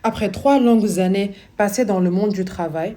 Après 3 longues années passées dans le monde du travail,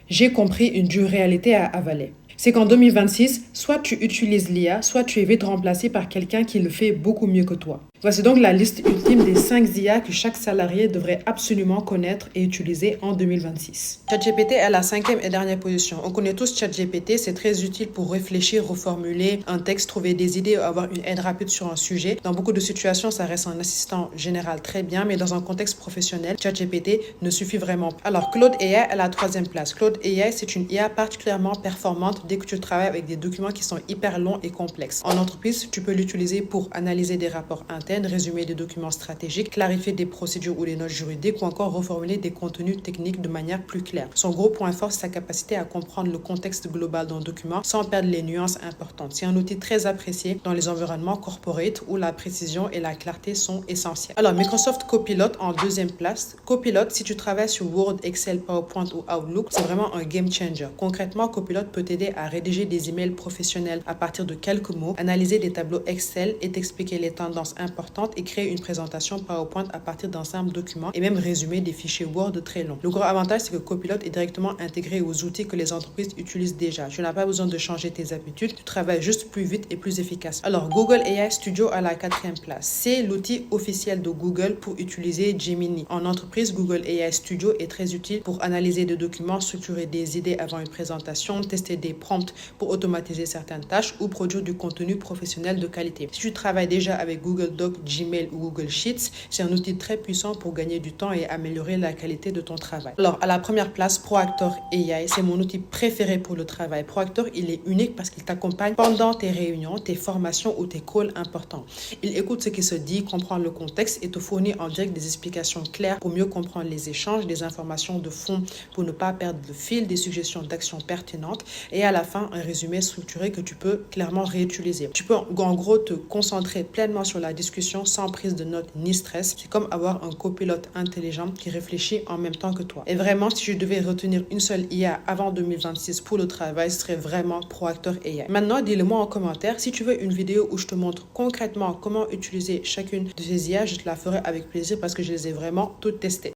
j'ai compris une dure réalité à avaler. C'est qu'en 2026, soit tu utilises l'IA, soit tu es vite remplacé par quelqu'un qui le fait beaucoup mieux que toi. Voici donc la liste ultime des 5 IA que chaque salarié devrait absolument connaître et utiliser en 2026. ChatGPT est à la 5e et dernière position. On connaît tous ChatGPT, c'est très utile pour réfléchir, reformuler un texte, trouver des idées ou avoir une aide rapide sur un sujet. Dans beaucoup de situations, ça reste un assistant général très bien, mais dans un contexte professionnel, ChatGPT ne suffit vraiment pas. Alors, Claude AI est à la 3e place. Claude AI, c'est une IA particulièrement performante dès que tu travailles avec des documents qui sont hyper longs et complexes. En entreprise, tu peux l'utiliser pour analyser des rapports internes, résumer des documents stratégiques, clarifier des procédures ou des notes juridiques ou encore reformuler des contenus techniques de manière plus claire. Son gros point fort, c'est sa capacité à comprendre le contexte global d'un document sans perdre les nuances importantes. C'est un outil très apprécié dans les environnements corporate où la précision et la clarté sont essentielles. Alors, Microsoft Copilot en 2e place. Copilot, si tu travailles sur Word, Excel, PowerPoint ou Outlook, c'est vraiment un game changer. Concrètement, Copilot peut t'aider à rédiger des emails professionnels à partir de quelques mots, analyser des tableaux Excel et t'expliquer les tendances importantes et créer une présentation PowerPoint à partir d'un simple document et même résumer des fichiers Word très longs. Le gros avantage, c'est que Copilot est directement intégré aux outils que les entreprises utilisent déjà. Tu n'as pas besoin de changer tes habitudes, tu travailles juste plus vite et plus efficace. Alors, Google AI Studio à la 4e place. C'est l'outil officiel de Google pour utiliser Gemini. En entreprise, Google AI Studio est très utile pour analyser des documents, structurer des idées avant une présentation, tester des prompts pour automatiser certaines tâches ou produire du contenu professionnel de qualité. Si tu travailles déjà avec Google Docs, Gmail ou Google Sheets, c'est un outil très puissant pour gagner du temps et améliorer la qualité de ton travail. Alors, à la première place, ProActor AI, c'est mon outil préféré pour le travail. ProActor, il est unique parce qu'il t'accompagne pendant tes réunions, tes formations ou tes calls importants. Il écoute ce qui se dit, comprend le contexte et te fournit en direct des explications claires pour mieux comprendre les échanges, des informations de fond pour ne pas perdre le fil, des suggestions d'actions pertinentes et à la fin, un résumé structuré que tu peux clairement réutiliser. Tu peux en gros te concentrer pleinement sur la discussion sans prise de notes ni stress. C'est comme avoir un copilote intelligent qui réfléchit en même temps que toi. Et vraiment, si je devais retenir une seule IA avant 2026 pour le travail, ce serait vraiment ProActor AI. Maintenant, dis-le moi en commentaire. Si tu veux une vidéo où je te montre concrètement comment utiliser chacune de ces IA, je te la ferai avec plaisir parce que je les ai vraiment toutes testées.